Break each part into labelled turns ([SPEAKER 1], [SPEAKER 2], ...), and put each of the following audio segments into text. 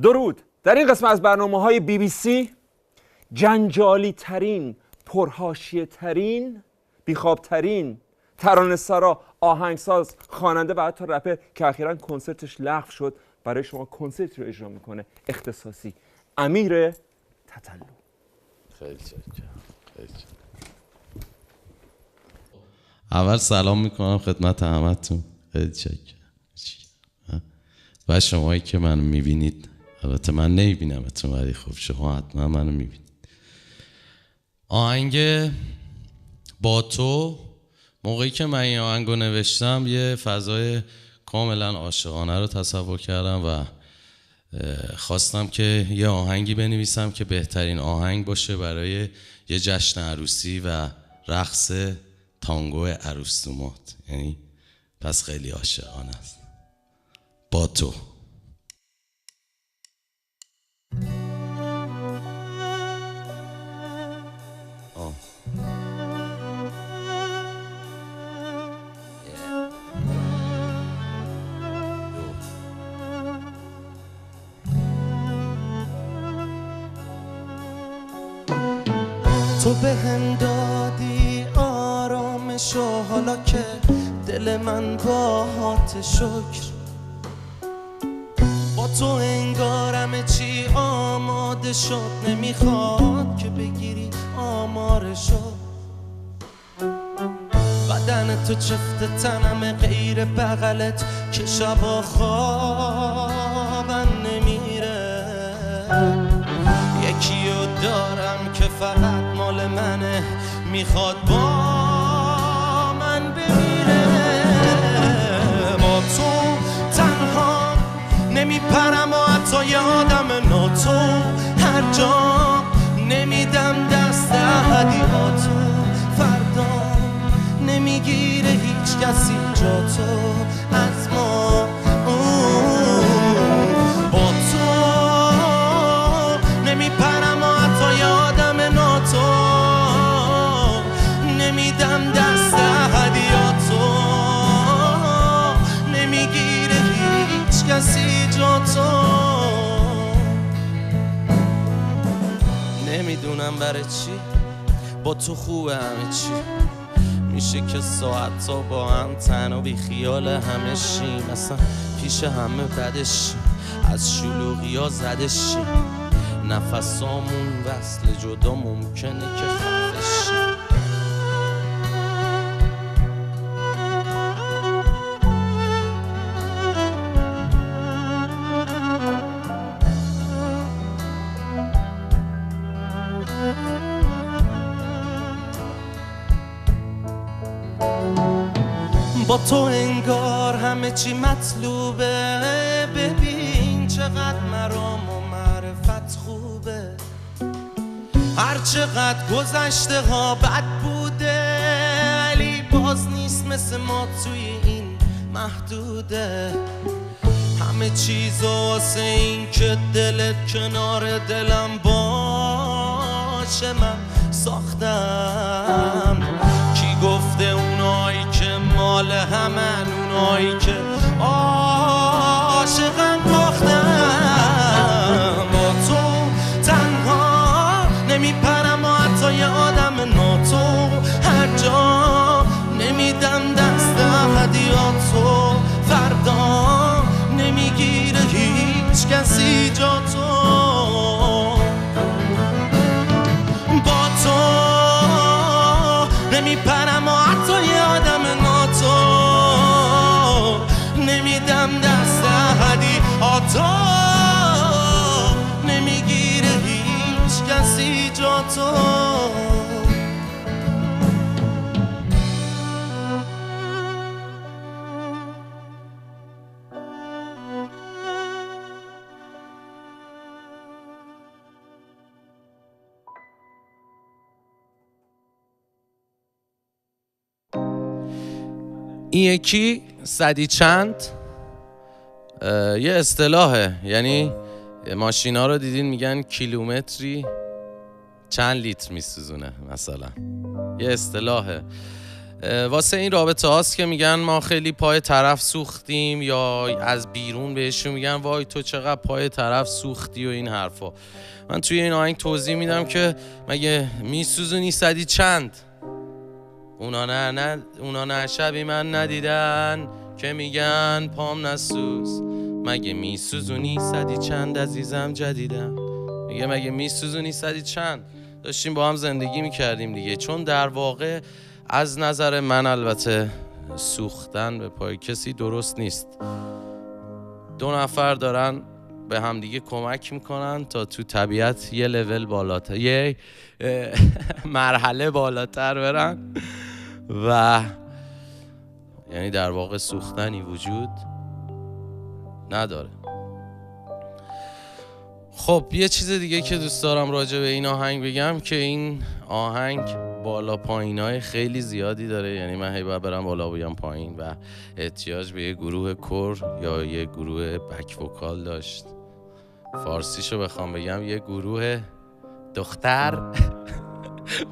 [SPEAKER 1] درود. در این قسمت از برنامه‌های BBC جنجالی ترین، پرحاشیه ترین، بیخواب ترین ترانه‌سرا، آهنگساز، خواننده و حتی رپر که اخیراً کنسرتش لغو شد برای شما کنسرت رو اجرا میکنه، اختصاصی، امیر تتلو.
[SPEAKER 2] خیلی اول سلام میکنم خدمت همتون. خیلی چکرم. و شمایی که منو میبینید، البته من نمیبینمتون ولی خب شما حتما منو میبینید. آهنگ با تو، موقعی که من این آهنگو نوشتم یه فضای کاملا عاشقانه رو تصور کردم و خواستم که یه آهنگی بنویسم که بهترین آهنگ باشه برای یه جشن عروسی و رقص تانگو عروس دومات. یعنی پس خیلی عاشقانه است. با تو.
[SPEAKER 3] تو به هم دادی آرامشو، حالا که دل من باهات شکر. با تو انگارم چی آماده شد، نمیخواد که بگیری آمارشو. بدن تو چفت تنم غیر بغلت که شبا خوابم نمیره. یکیو دارم که فقط مال منه، میخواد با من بمیره. با تو تنها نمیپرم و حتی یادم ناتو، هر جا نمیدم دست هدیاتو. فردا نمیگیره هیچ کسی جاتو از ما. با تو نمیپرم و حتی یادم ناتو، نمیدم دست هدیاتو. نمیگیره هیچ کسی جاتو. نمیدونم برای چی با تو خوبه همه چی. میشه که ساعت تا با هم تنها بی خیال همه شیم، اصلا پیش همه بدش، از شلوغی ها زدش. نفسامون وصل جدا ممکنه که خفش. با تو انگار همه چی مطلوبه. ببین چقدر مرام و معرفت خوبه. هر چقدر گذشته ها بد بوده، ولی باز نیست مثل ما توی این محدوده. همه چیز واسه این که دلت کنار دلم باشه من ساختم. کی گفته اونایی که مال همن، اونایی که عاشقم باختم. با تو تنها نمیپرم و حتی یه آدم ناتو، هر جا نمیدم دست هدیاتو. فردا نمیگیره هیچ کسی جاتو. با تو نمیپرم و حتی یه آدم ناتو، نمیدم دست هدیاتو. نمیگیره هیچ کسی جاتو. این یکی صدی چند یه اصطلاحه، یعنی ماشینا رو دیدین میگن کیلومتری چند لیتر میسوزونه مثلا، یه اصطلاحه. واسه این رابطه هاست که میگن ما خیلی پای طرف سوختیم، یا از بیرون بهشون میگن وای تو چقدر پای طرف سوختی و این حرفا. من توی این آهنگ توضیح میدم که مگه میسوزونی صدی چند، اونا نه شبی من ندیدن که میگن پام نسوز. مگه میسوزونی صدی چند عزیزم جدیدم، میگه مگه میسوزونی صدی چند. داشتیم با هم زندگی میکردیم دیگه. چون در واقع از نظر من البته سوختن به پای کسی درست نیست. دو نفر دارن به هم دیگه کمک میکنن تا تو طبیعت یه لول بالاتر، یه مرحله بالاتر برن و یعنی در واقع سوختنی وجود نداره. خب یه چیز دیگه که دوست دارم راجع به این آهنگ بگم که این آهنگ بالا پایینای خیلی زیادی داره. یعنی من هی باید برم بالا بیام پایین و احتیاج به یه گروه کور یا یه گروه بک وکال داشت. فارسیشو بخوام بگم یه گروه دختر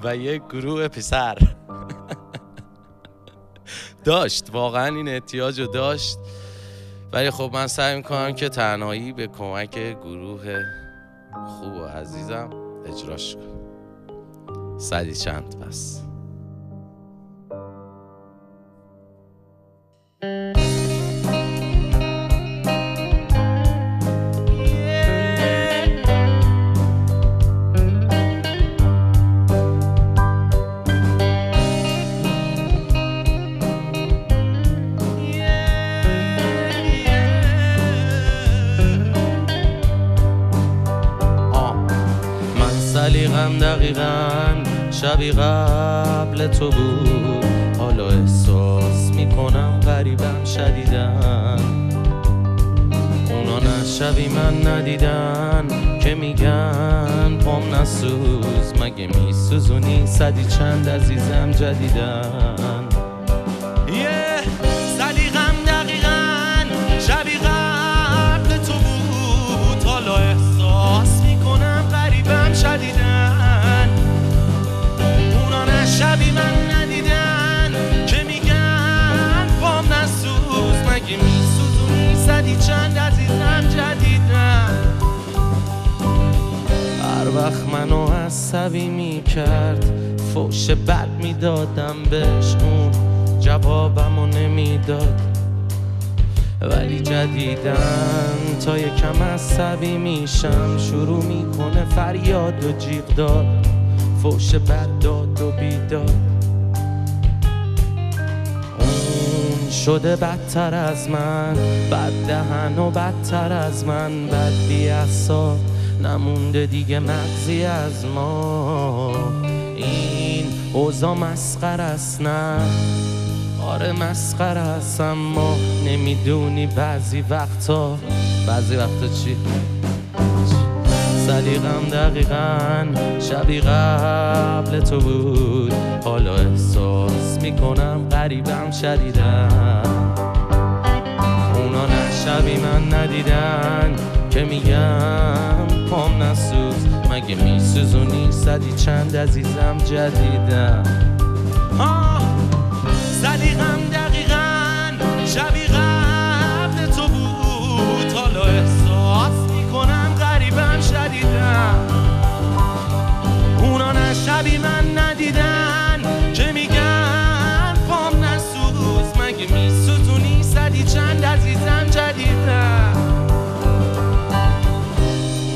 [SPEAKER 3] و یه گروه پسر داشت. واقعا این احتیاج رو داشت. ولی خب من سعی میکنم که تنهایی به کمک گروه خوب و عزیزم اجراش کنم. صدی چند پس. سلیقم دقیقاً شبی قبل تو بود، حالا احساس میکنم غریبم شدیدن. اونا نه شبی من ندیدن که میگن پام نسوز. مگه میسوزونی صدی چند عزیزم جدیدن. سلیقم دقیقاً شبی قبل تو بود، حالا احساس میکنم غریبم شدیدن. اونا نه شبی من ندیدن که میگن پام نسوز. مگه میسوزونی صدی چند عزیزم جدیدن. هر وقت منو عصبی میکرد فوش بد میدادم بهش، اون جوابمو نمیداد. ولی جدیدن تا یکم عصبی میشم شروع میکنه فریاد و جیغ داد، فوش بد داد و بیداد. اون شده بدتر از من، بد دهن و بدتر از من، بد بی اعصاب، نمونده دیگه مغزی از ما. این اوضاع مسخره است نه؟ آره مسخره است، اما نمیدونی بعضی وقتا چی؟ سلیقم دقیقاً شبی قبل تو بود، حالا احساس میکنم غریبم شدیدن. اونا نه شبی من ندیدن که میگم پام نسوز. مگه میسوزونی صدی چند عزیزم جدیدن. سلیقم دقیقاً شبی قبل تو بود، حالا احساس میکنم غریبم شدیدن. اونا نه شبی من ندیدن که میگن پام نسوز. مگه میسوزونی صدی چند عزیزم جدیدن.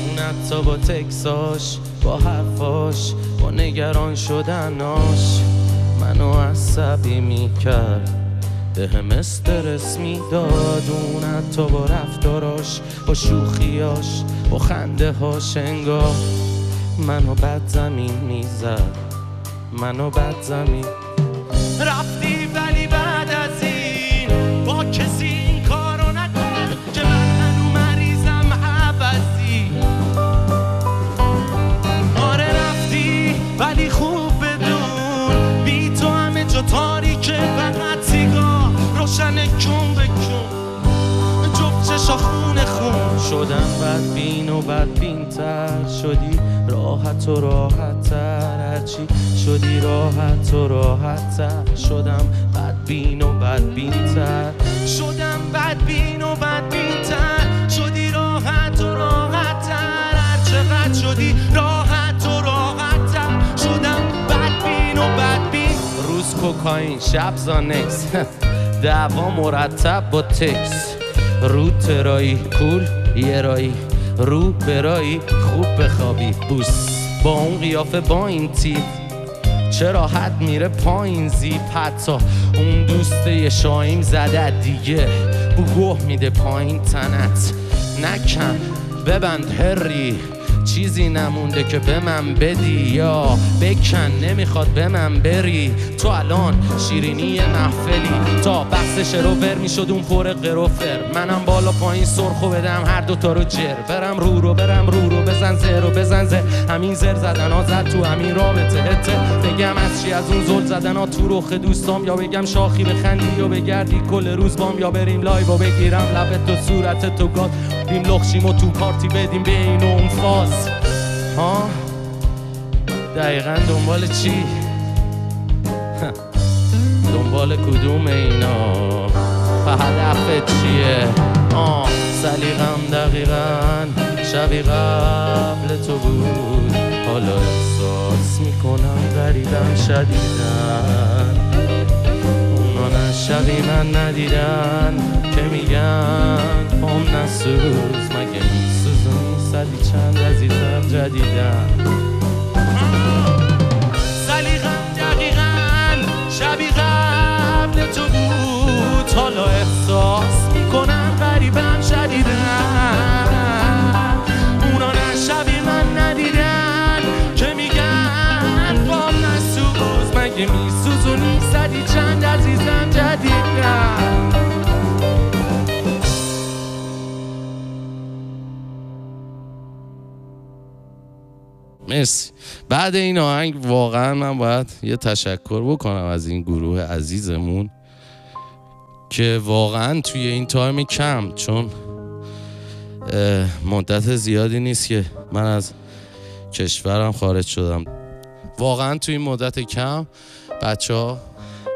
[SPEAKER 3] اون حتی با تکساش، با حرفاش، با نگران شدناش منو عصبی میکرد، به هم استرس میداد. اون حتی با رفتاراش، با شوخیاش، با خنده هاش انگار منو بد زمین میزد، منو بد زمین. رفتی ولی بعد از این با کسی این کارو نکن که من هنو مریضم عوضی. آره رفتی ولی خوب بدون بی تو همه جا تاریکه، فقط سیگار روشن کن بکن، جفت چشا خون خون شد شدم بدبین و بدبین تر شدی، راحت و راحت تر هرچی شدی، راحت و راحت تر شدم بدبین و بدبین تر شدم، بدبین و بدبین تر شدی، راحت و راحت تر هر چقدر شدی، راحت و راحت تر شدم بدبین و بدبین. روز کوکائین شب زانکس دعوا مرتب با تکس، رو ترایی کول یه رایی، رو برایی خوب بخوابی بوس، با اون قیافه با این تیپ چه راحت میره پایین زیپ، حتی اون دوست یه شایم زده دیگه بو گوه میده پایین تنت، نکن ببند هری چیزی نمونده که به من بدی یا بکن نمیخواد به من بری، تو الان شیرینی محفلی تا بحث شروور میشد اون پر قروفر، منم بالا پایین سرخو بدم هر دوتا رو جر، برم رو برم رو بزن زر و بزن زر، همین زر زدن ها زد تو همین رابطه هته، بگم از چی از اون زل زدن ها تو رخ دوستام، یا بگم شاخی بخندی یا بگردی کل روز بام، یا بریم لایو و بگیرم لبت تو صورت تو گاد، بریم لخشیم و تو پارتی بدیم بین اون فاز ها. دقیقا دنبال چی؟ دنبال کدوم اینا؟ هدفت چیه؟ سلیقم دقیقا شبیه قبل تو بود، حالا احساس میکنم غریبم شدیدن، اونا نه شبیه من ندیدن که میگن پام نسوز، مگه میسوزونی صدی چند عزیزم جدیدن، سلیقم دقیقا شبیه قبل تو بود، حالا احساس میکنم غریبم شدیدن، اونا نه شبیه من ندیدن که میگن پام نسوز، مگه میسوزونی صدی چند عزیزم جدیدن. مرسی. بعد این آهنگ واقعا من باید یه تشکر بکنم از این گروه عزیزمون که واقعا توی این تایم کم، چون مدت زیادی نیست که من از کشورم خارج شدم، واقعا توی این مدت کم بچه ها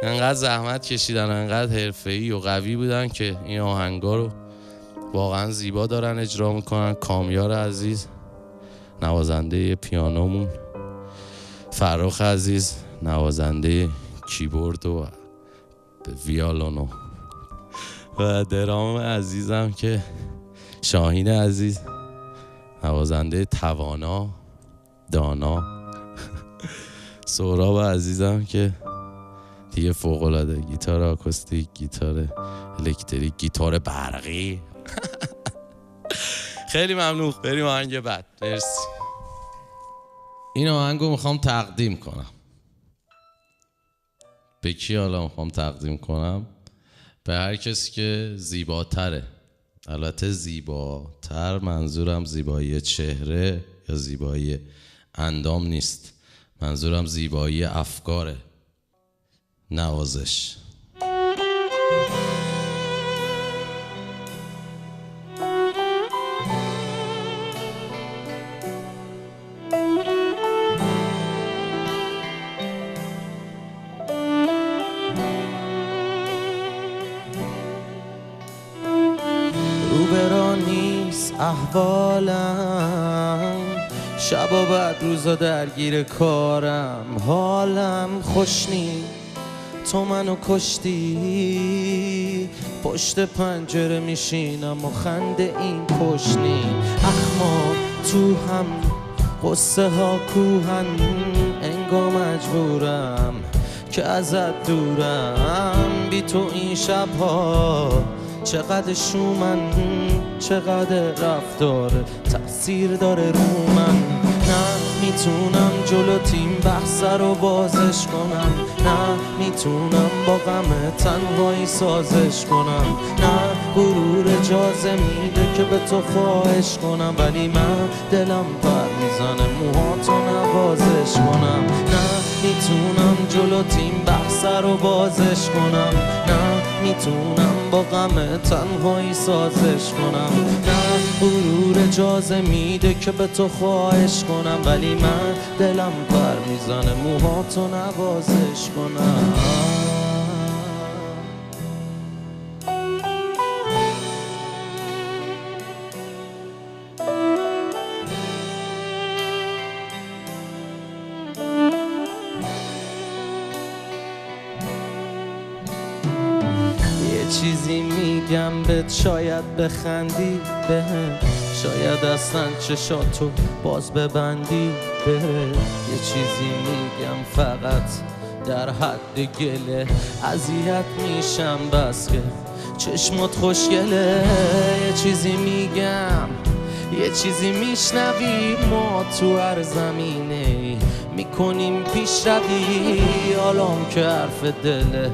[SPEAKER 3] انقدر زحمت کشیدن، انقدر حرفه‌ای و قوی بودن که این آهنگا رو واقعا زیبا دارن اجرا میکنن. کامیار عزیز نوازنده پیانومون، فرخ عزیز نوازنده کیبورد و ویالونو، و درام عزیزم که شاهین عزیز نوازنده توانا دانا، سهراب عزیزم که دیگه فوق‌العاده، گیتار آکوستیک، گیتار الکتریک، گیتار برقی. خیلی ممنون. بریم آهنگ بعد. مرسی. این آهنگو میخوام تقدیم کنم. به کی حالا میخوام تقدیم کنم؟ به هر کسی که زیباتره. البته زیباتر منظورم زیبایی چهره یا زیبایی اندام نیست، منظورم زیبایی افکاره. نوازش. احوالم شب و بعد روزا درگیر کارم، حالم خوش نی، تو منو کشتی، پشت پنجره میشینم و خنده این پشنی، اخما تو هم قصه ها کوهن، انگار مجبورم که ازت دورم، بی تو این شبها چقدر شومن، چقدر رفتار تأثیر داره رو من، نه میتونم جلو تیم بحث رو بازش کنم، نه میتونم با غم تنهایی سازش کنم، نه غرور اجازه میده که به تو خواهش کنم، ولی من دلم پر میزنه موهاتو نوازش کنم. نه میتونم جلو تیم بحث رو بازش کنم. نه میتونم با غم تنهایی سازش کنم. نه غرور اجازه میده که به تو خواهش کنم، ولی من دلم پر میزنه موهاتو نوازش کنم. چیزی میگم بهت شاید بخندی بهم، شاید اصلا چشاتو باز ببندی بهم. یه چیزی میگم فقط در حد گله، اذیت میشم بس که چشمات خوشگله. یه چیزی میگم یه چیزی میشنوی، ما تو هر زمینه میکنیم پیشروی. حالام که حرف دله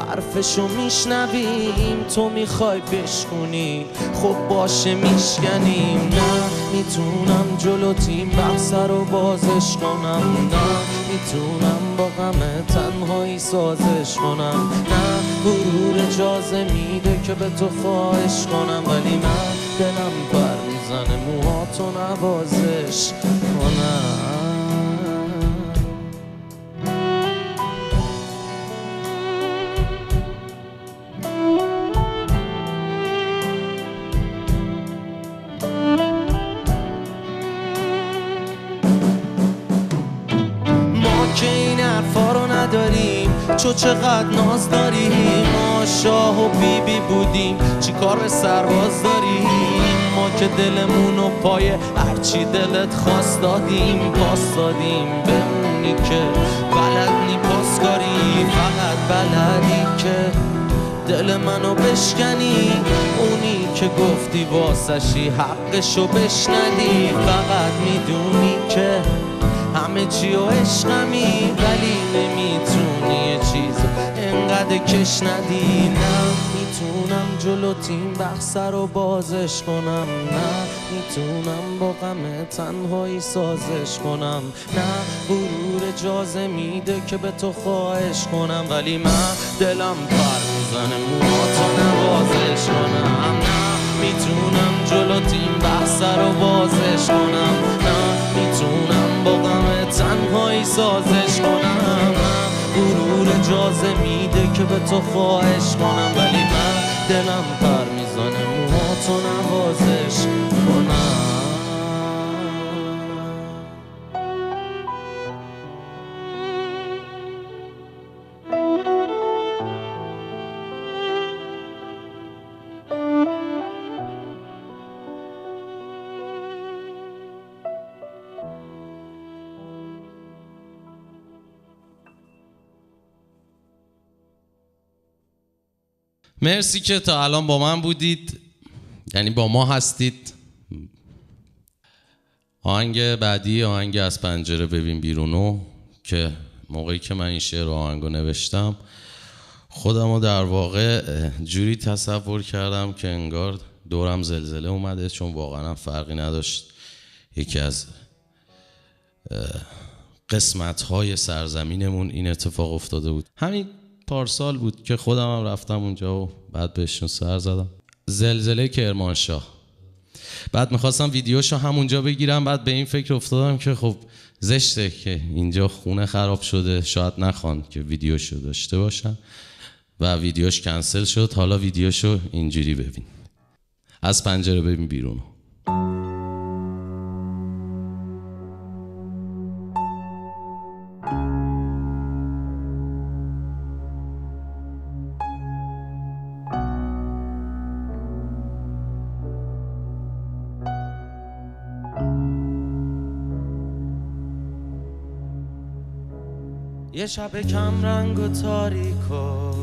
[SPEAKER 3] حرفشو میشنویم، تو میخوای بشکنی خب باشه میشکنیم. نه میتونم جلو تیم بحث رو بازش کنم. نه میتونم با غم تنهایی سازش کنم. نه غرور اجازه میده که به تو خواهش کنم، ولی من دلم پر میزنه موهاتو نوازش کنم. چو چقدر ناز داریم، ما شاه و بیبی بودیم چی کار به سرباز داریم. ما که دلمونو پای هرچی دلت خواست دادیم، پاس دادیم بمونی که بلد نی پاسکاری. فقط بلدی که دل منو بشکنی، اونی که گفتی واسشی حقشو بشندی. فقط میدونی که همه چی و عشقمی، ولی نمیتونی یه چیزو انقدر کش ندی. نه میتونم جلو تیم بحث رو بازش کنم. نه میتونم با غم تنهایی سازش کنم. نه غرور اجازه میده که به تو خواهش کنم، ولی من دلم پر میزنه موهاتو نوازش کنم. نه میتونم جلو تیم بحث رو بازش کنم. نه میتونم با غم تنهایی سازش کنم. من غرور اجازه میده که به تو خواهش کنم، ولی من دلم پر میزنه موهاتو نوازش کنم.
[SPEAKER 2] مرسی که تا الان با من بودید، یعنی با ما هستید. آهنگ بعدی آهنگ از پنجره ببین بیرونو، که موقعی که من این شعر و آهنگو نوشتم خودم رو در واقع جوری تصور کردم که انگار دورم زلزله اومده، چون واقعا فرقی نداشت. یکی از قسمت‌های سرزمینمون این اتفاق افتاده بود. همین پارسال بود که خودم هم رفتم اونجا و بعد بهشون سر زدم. زلزله کرمانشاه. بعد میخواستم ویدیوشو همونجا بگیرم، بعد به این فکر افتادم که خب زشته که اینجا خونه خراب شده، شاید نخوان که ویدیوشو داشته باشن و ویدیوش کنسل شد. حالا ویدیوشو اینجوری ببین. از پنجره ببین بیرون.
[SPEAKER 3] یه شب کم رنگ و تاریک و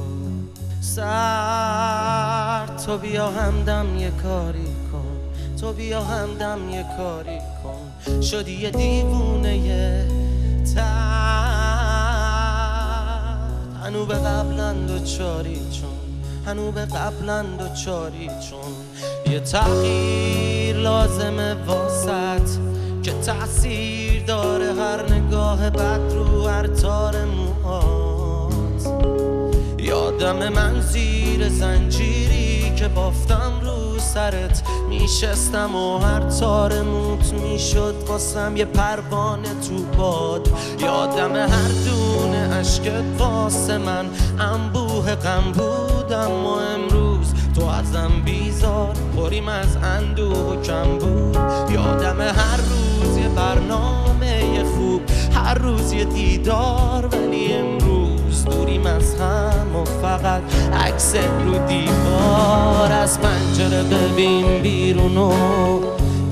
[SPEAKER 3] سرد، تو بیا همدم یه کاری کن، تو بیا همدم یه کاری کن. شدی یه دیوونه ترد، هنو به قبلند و چاری چون، هنو به قبلند و چاری چون. یه تغییر لازمه واسط که تأثیر داره هر نگاه بد رو هر تار موهات. یادم من زیر زنجیری که بافتم رو سرت میشستم و هر تار موت میشد واسم یه پروانه تو باد. یادم هر دونه عشقت واسه من انبوه غم بود، اما امروز تو ازم بیزار پریم از اندوه و کم بود. یادم هر روز یه برنامه خوب، هر روز یه دیدار، ولی امروز دوریم از هم و فقط عکس رو دیوار. از پنجره ببین بیرونو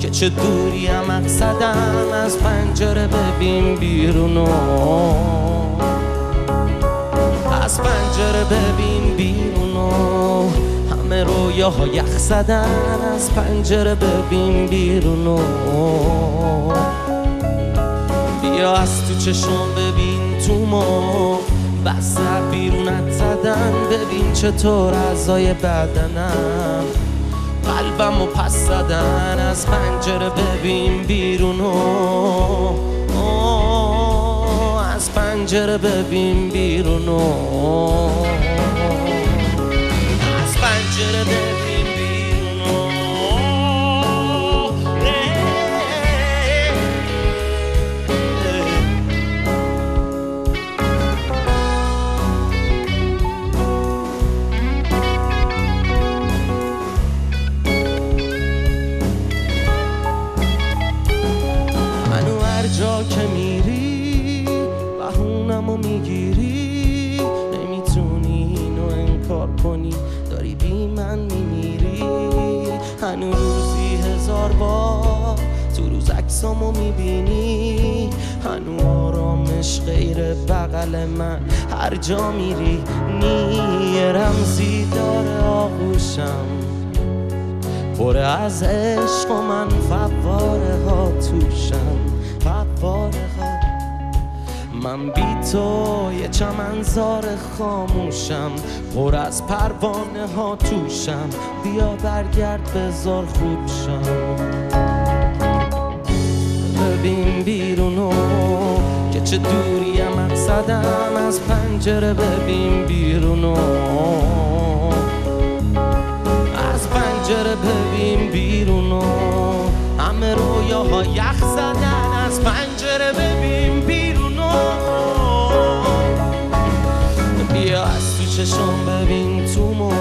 [SPEAKER 3] که چه دوری هم مقصدم، از پنجره ببین بیرونو، از پنجره ببین بیرونو، همه رویاها یخ زدن، از پنجره ببین بیرونو. بیا از تو چشم ببین تو ما بس بیرونت زدن، ببین چطور اعضای بدنم قلبم و پس زدن، از پنجره ببین بیرونو، از پنجره ببین بیرونو، از پنجره ببین بیرونو. منو هر جا که میری بهونمو میگیری، نمیتونی اینو انکار کنی، داری بی من میمیری. هنو روزی 1000 بار تو روز عکسامو میبینی، هنو آرامش غیر بغل من هر جا میری یه رمزی داره آغوشم پر از عشق و من فواره ها توشم، فواره ها. من بی تو یه چمنزار خاموشم پر از پروانه ها توشم، بیا برگرد بذار خوب شم. ببین بیرونو که چه دوری هم مقصدم، از پنجره ببین بیرونو، از پنجره ببین بیرونو، همه رویاها یخ زدن، از پنجره ببین بیرونو. بیا از تو چشم ببین تو مو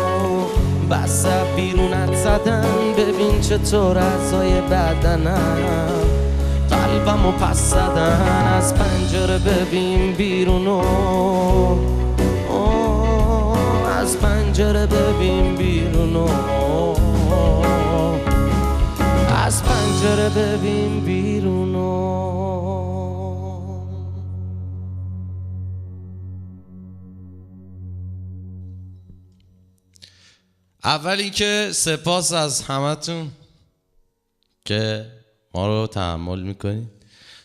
[SPEAKER 3] بس بیرونت زدن، ببین چطور اعضای بدنم قلبم و پس زدن، از پنجره ببین بیرونو، از پنجره ببین بیرونو، از پنجره ببین بیرونو.
[SPEAKER 2] اولی که سپاس از همتون که ما رو تحمل میکنید.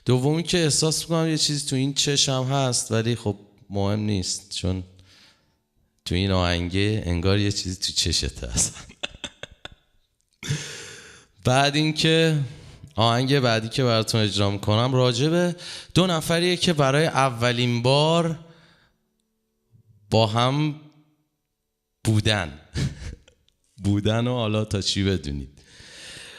[SPEAKER 2] دومی که احساس میکنم یه چیزی تو این چشم هست ولی خب مهم نیست، چون تو این آهنگه انگار یه چیزی تو چشت هست. بعد این که آهنگ بعدی که براتون اجرا میکنم راجبه 2 نفریه که برای اولین بار با هم بودن و حالا تا چی بدونید.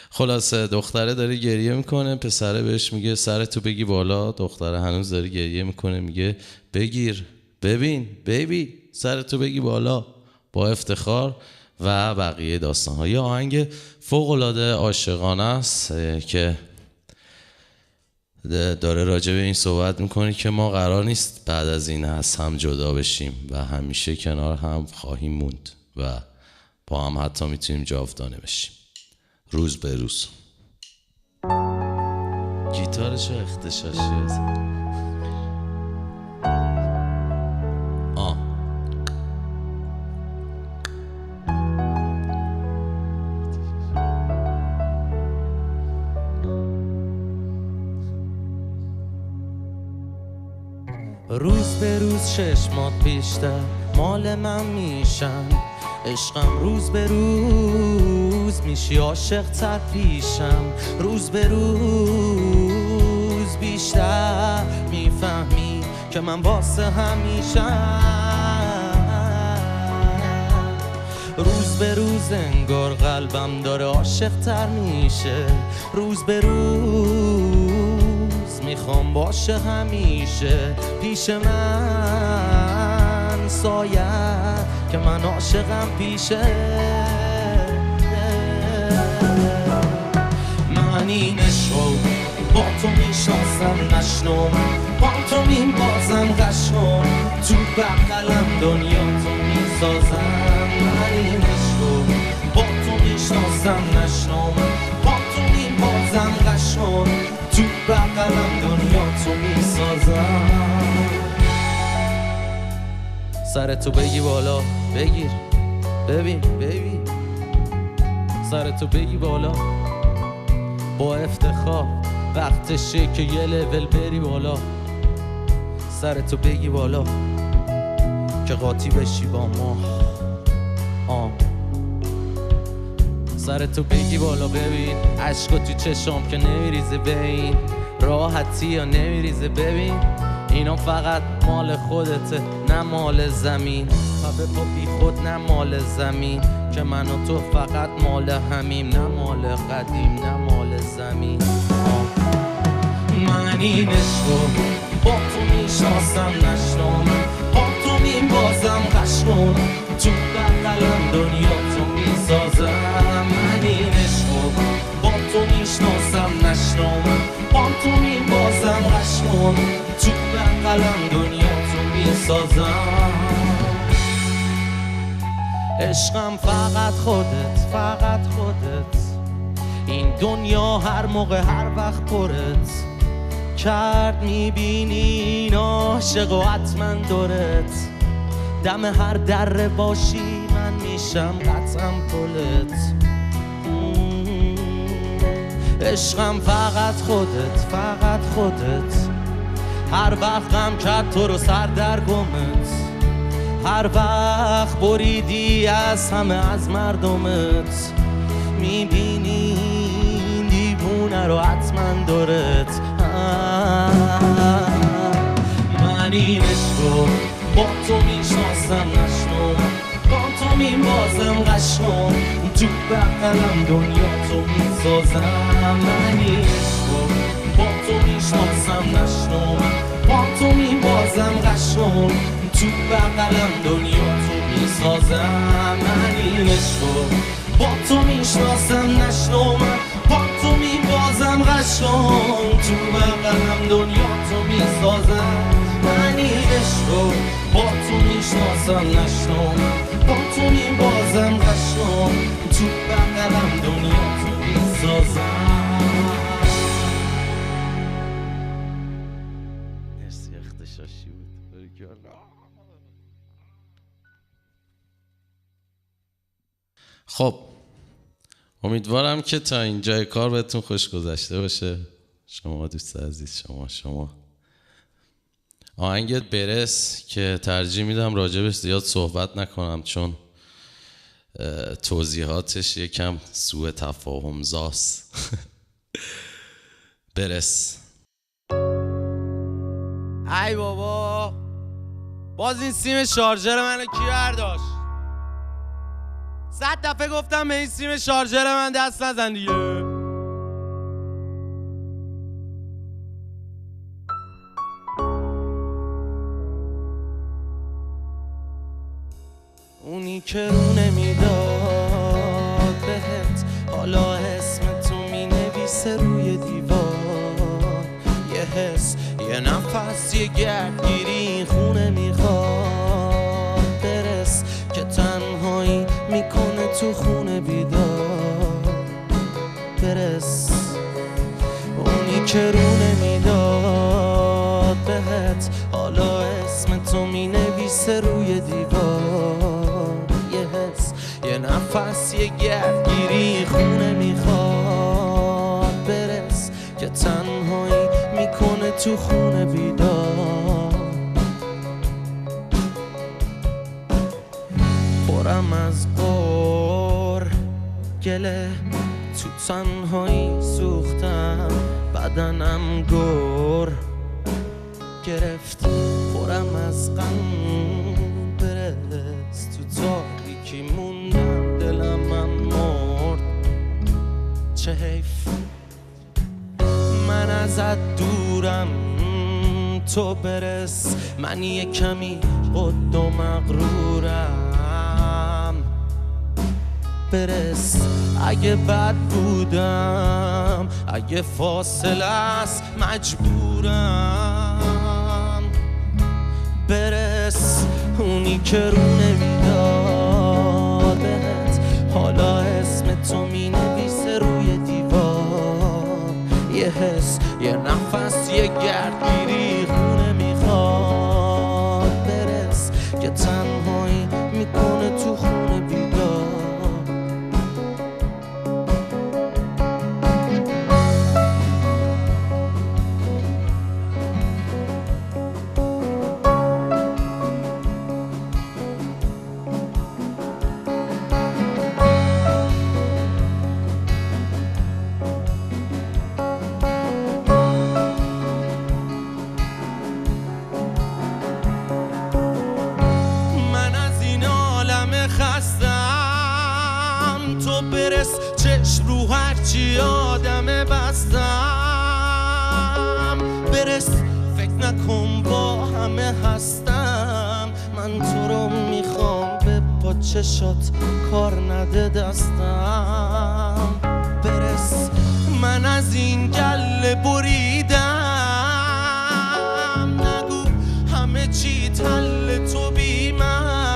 [SPEAKER 2] خلاصه دختره داره گریه میکنه، پسره بهش میگه سرتو بگی بالا، دختره هنوز داره گریه میکنه، میگه بگیر ببین بیبی سرتو بگی بالا، با افتخار و بقیه داستان‌ها. یه آهنگ فوق‌العاده عاشقانه است که داره راجع به این صحبت میکنه که ما قرار نیست بعد از این از هم جدا بشیم و همیشه کنار هم خواهیم موند و با هم حتی میتونیم جاودانه بشیم روز به روز. گیتارشو اختشاشی بزن.
[SPEAKER 3] روز به روز چشمات بیشتر مال من میشن، عشقم روز به روز میشی عاشق تر پیشم، روز به روز که من واسه همیشه روز به روز انگار قلبم داره عاشق تر میشه روز به روز میخوام باشه همیشه پیش من سایه که من عاشقم پیشه من این عشقو با تو میشناسم نشنو با تو میبازم قشنو تو بغلم دنیا تو میسازم من این عشقو با تو میشناسم نشنو با تو میبازم قشنو تو بغلم دنیا تو میسازم سرتو بگی بالا بگیر ببین ببین سرتو بگی بالا با افتخار وقتشه که یه لول بری بالا سرتو بگی بالا که قاطی بشی با ما سرتو بگی بالا ببین عشقا تو چشم که نمیریزه ببین راحتی یا نمیریزه ببین اینا فقط مال خودته نه مال زمین پا بی خود نه مال زمین که من و تو فقط مال همیم نه مال قدیم نه مال زمین من این عشقو با تو میشناسم نشنم با تو میبازم قشنم تو بغلم دنیا تو میسازم من این عشقو با تو میشناسم نشنم با تو میبازم قشنم تو بغلم دنیا تو میسازم عشقم فقط خودت فقط خودت این دنیا هر موقع هر وقت پرت کرد میبینی این عاشق و حتما دورت دم هر در باشی من میشم قطعا پلت عشقم فقط خودت فقط خودت هر وقت غم کرد تو رو سر در گمت هر وقت بریدی از همه از مردمت میبینی این دیوونه رو حتما دورت من این عشقو با تو میشناسم نشنو با تو میبازم قشنو تو بغلم دنیا تو میسازم من این عشقو با تو میشناسم نشنو با تو میبازم قشنو تو بغلم دنیا تو میسازم من این عشقو با تو میشناسم نشنو با تو میبازم قشنگ تو بغلم دنیا تو میسازم من این عشقو با تو میشناسم نشنو با تو میبازم قشنگ تو بغلم دنیا تو میسازم مرسی اختشاشی بود خب امیدوارم که تا اینجای کار بهتون خوش گذشته باشه شما دوست عزیز شما آهنگت برس که ترجیح میدم راجبش زیاد صحبت نکنم چون توضیحاتش یکم سوء تفاهم زاست برس ای بابا باز این سیم شارژر منو کی برداشت 100 دفعه گفتم به این سیم شارژر من دست نزن دیگه اونی که رو نمیداد بهت حالا اسم تو می نویسه روی دیوار یه حس یه نفس یه گردگیری این خونه میخواد برس که تنهایی میکنه تو خونه بیدار برس اونی که رو نمیداد بهت حالا اسم تو می نویسه روی دیوار یه حس یه نفس یه گردگیری خونه میخواد برس که تنهایی میکنه تو خونه بیدار پرم از قور گله تو تنهایی سوختم بدنم گور گرفت پرم از غم برس، تو تاریکی موندم دلم من مرد. چه حیف من ازت دورم، تو برس، من یه کمی خود و مغرورم. برس اگه بد بودم، اگه فاصله است مجبورم. برس اونی که رو نمیداد بهت، حالا اسم تو می نویسه روی دیوار. یه حس، یه نفس، یه گردگیری خونه میخواد. برس که تنهایی میکنه تو خونه بیدار. چشم رو هرچی آدم بستم. برس فکر نکن با همه هستم، من تو رو میخوام به پا چشات کار نده دستم. برس من از این گله بریدم، نگو همه چی تل تو بی من.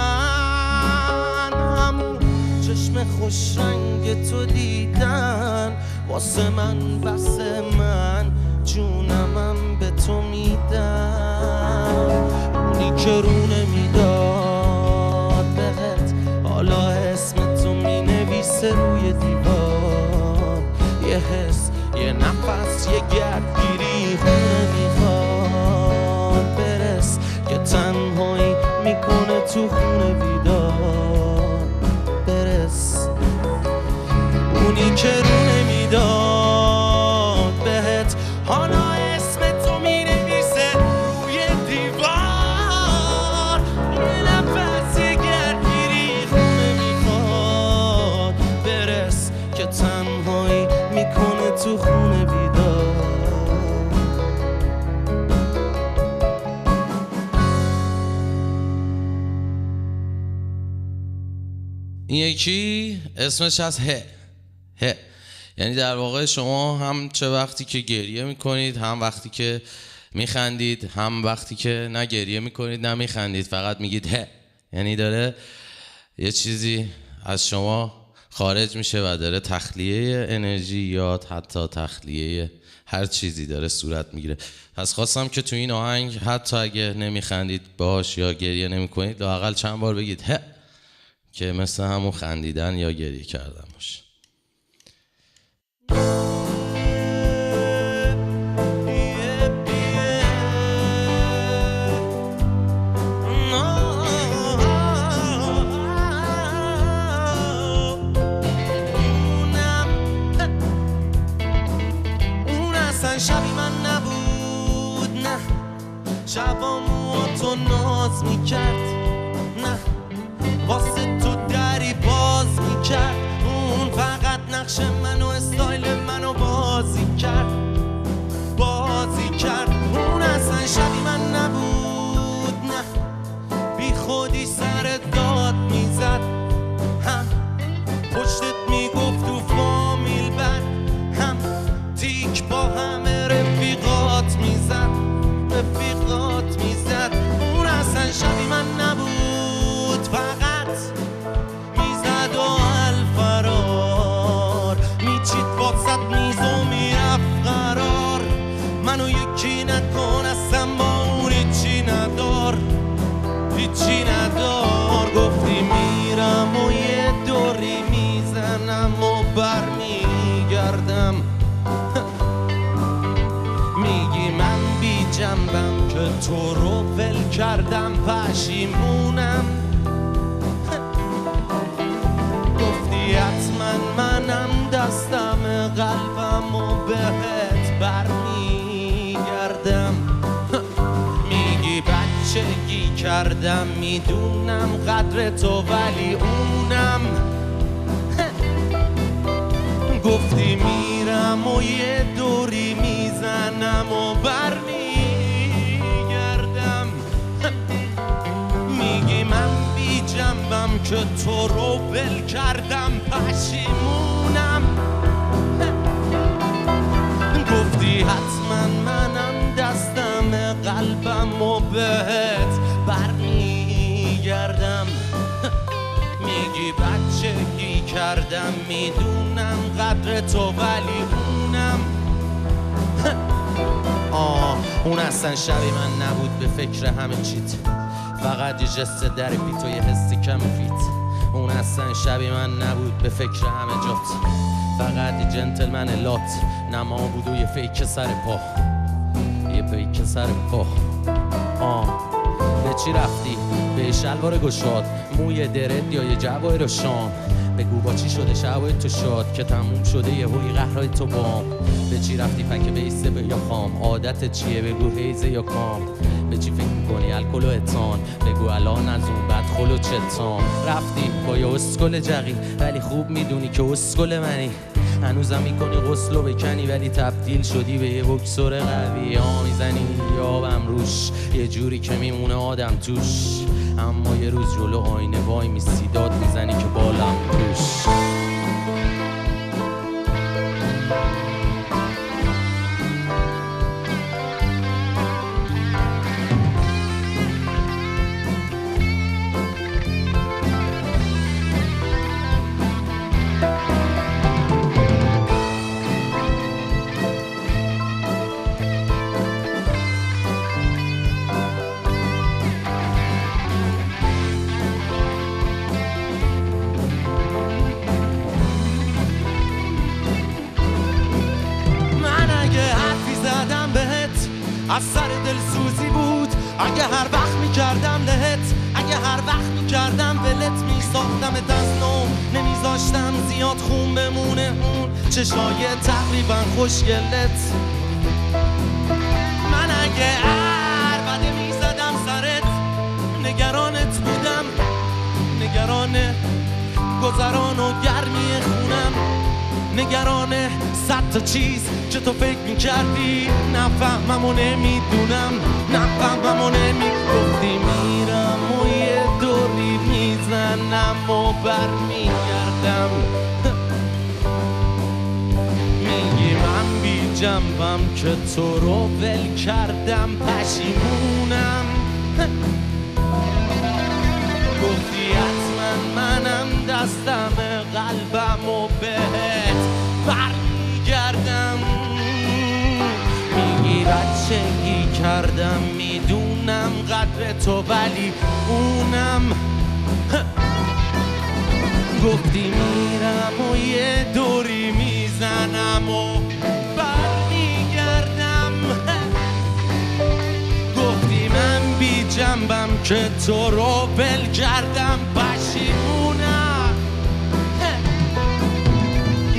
[SPEAKER 3] همون چشم خوش رنگ تو دیدن واسه من، بسه من جونمم به تو میدم. اونی که رو نمیداد بهت، حالا اسم تو می نویسه روی دیوار. یه حس، یه نفس، یه گردگیری خونه میخواد. برس که تنهایی میکنه تو خونه بیدار. برس اونی که رو نمیداد بهت، حالا اسم تو می نویسه روی دیوار. یه نفس، یه گردگیری خونه میخواد. برس که تنهایی میکنه تو خونه بیدار.
[SPEAKER 2] این یکی اسمش از ه. یعنی در واقع شما هم چه وقتی که گریه میکنید، هم وقتی که میخندید، هم وقتی که نه گریه میکنید نه میخندید، فقط میگید ه. یعنی داره یه چیزی از شما خارج میشه و داره تخلیه انرژی یا حتی تخلیه هر چیزی داره صورت میگیره. پس خواستم که تو این آهنگ حتی اگه نمیخندید باش یا گریه نمیکنید، لااقل چند بار بگید ه، که مثل همون خندیدن یا گریه کردن باشه.
[SPEAKER 3] شبی من نبود، نه شبامو تو ناز میکرد، نه واسه تو دری باز میکرد. اون فقط نقش منو استایل منو بازی کرد. اون اصلا شبی من نبود، نه بی خودی سر داد میزد، هم پشتت میگفت تو فامیل بد، هم تیک با همه رفیقات میزد. اون اصلا شبی من نبود، فقط میزد و الفرار میچید واسط میز و میرفت قرار. منو یکی نکن اصلا با اون هیچی ندار. گفتی میرم و یه دوری میزنم و برمیگردم. میگی من بی جنبم که تو رو ول کردم، پشیمونم. گفتی حتما منم دستم قلبم و بهت برمیگردم. میگی بچه کردم میدونم قدر تو ولی اونم گفتی میرم و یه دوری میزنم و برمیگردم میگی من بی جنبم که تو رو ول کردم پشیمونم گفتی حتما منم دستم قلبم و بهت برمیگردم میگی بچگی کردم میدونم قدر تو ولی اونم اون اصلا شبی من نبود به فکر همه چیت فقط یه جست در پیت و یه حسی کم فیت اون اصلا شبی من نبود به فکر همه جات فقط یه جنتلمن لات نما بود و یه فیک سر پا یه فیک سر پا به چی رفتی؟ به شلوار گشاد موی درد یا یه جواهر شام بگو با چی شده شبای تو شاد که تموم شده یه هوی قهرهای تو بام به چی رفتی پکه بیسته به یا خام عادت چیه بگو هیزه یا کام به چی فکر میکنی الکل و اتان بگو الان از اون بدخل و چتام رفتی با یه اسکل جقی ولی خوب میدونی که اسکل منی هنوزم میکنی غسل و بکنی ولی تبدیل شدی به یه بکسور قوی میزنی یابم روش یه جوری که میمونه آدم توش اما یه روز جلو آینه وای میسی داد میزنی که بالم توش از سر دلسوزی بود اگه هر وقت میکردم لهت اگه هر وقت میکردم ولت میساختم از نو نمیذاشتم زیاد خون بمونه اون چشای تقریبا خوشگلت من اگه عربده میزدم سرت نگرانت بودم نگران گذران و گرمی خونم نگران صد تا چیز که تو فکر میکردی نفهمم و نمیدونم نفهمم و گفتی میرم و یه دوری میزنم و برمیگردم میگی من بی جنبم که تو رو ول کردم پشیمونم گفتی حتما منم دستم قلبم و بهت برمیگردم میگی بچگی کردم میدونم قدر تو ولی اونم گفتی میرم و یه دوری میزنم و برمیگردم گفتی من بی جنبم که تو رو ول کردم پشیمونم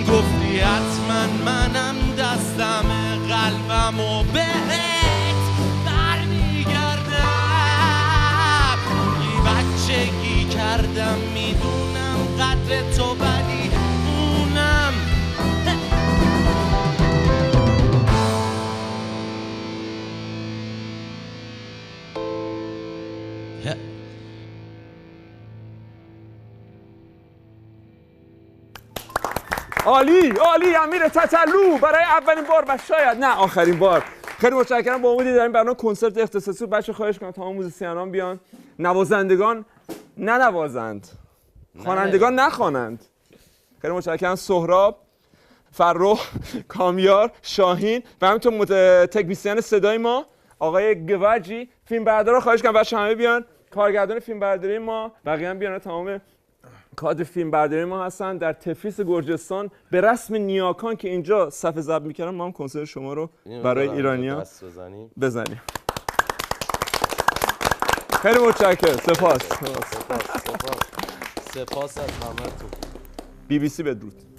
[SPEAKER 3] گفتی حتما منم دستم قلبم و بهت برمیگردم یه بچگی کردم میدونم قدر تو ولی اونم
[SPEAKER 1] عالی عالی امیر تتلو برای اولین بار و شاید نه آخرین بار. خیلی متشکرم. با امیدی در این برنامه کنسرت اختصاصی بچه خواهش کنم تمام موزیسینان بیان، نوازندگان ننوازند، خوانندگان نخوانند. خیلی متشکرم. سهراب، فرخ، کامیار، شاهین و همینطور تکنیسیان صدای ما آقای گواجی. فیلمبردارا خواهش کنم بچه همه بیان، کارگردان فیلمبرداری ما، بقیه هم بیان. تمام کادر فیلمبرداری ما هستن در تفلیس گرجستان به رسم نیاکان که اینجا صف ضبط می‌کردن. ما هم کنسرت شما رو برای ایرانی‌ها بزنیم. خیلی متشکرم. سپاس از همتون. BBC بدرود.